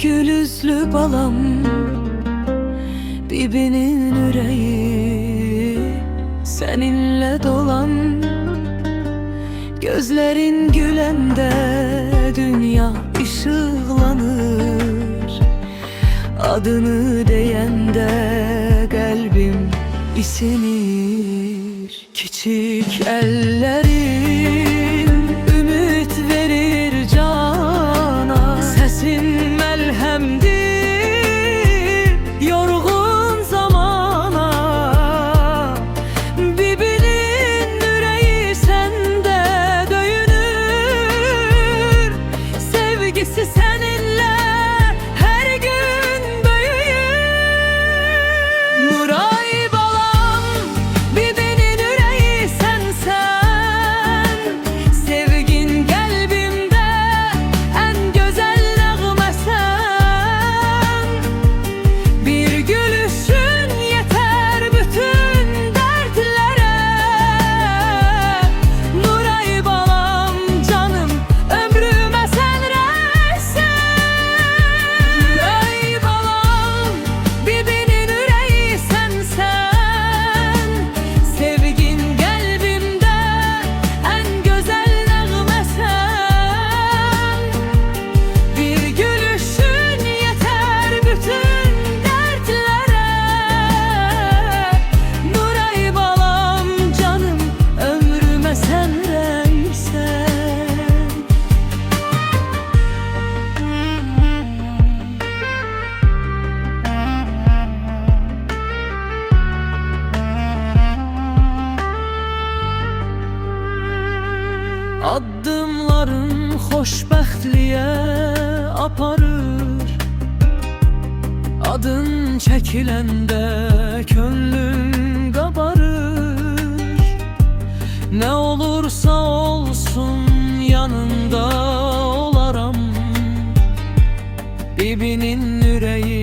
gül yüzlü balam, Bibinin yüreği seninle dolan. Gözlerin gülende dünya ışıklanır, adını deyende kalbim isinir. Küçük ellerin ümit verir cana, sesin melhemdir yorgun zamana. Bibinin yüreği sende döyünür, sevgisi seninle her gün büyür. Nuray balam, Bibinin yüreği sensen, sevgin kalbimde en güzel nağmesen. Bir gülüşün yeter bütün dertlere. Nuray balam canım, ömrüme sen reysen. Nuray balam, Bibinin yüreği sensen, sevgin kalbimde en güzel nağmesen. Bir gülüşün yeter bütün dertlere. Nuray balam canım, ömrüme sen reysen. Addımların xoşbəxtliyə aparır, adın çəkiləndə könlüm qabarır. Nə olursa olsun yanında olaram, Bibinin yüreği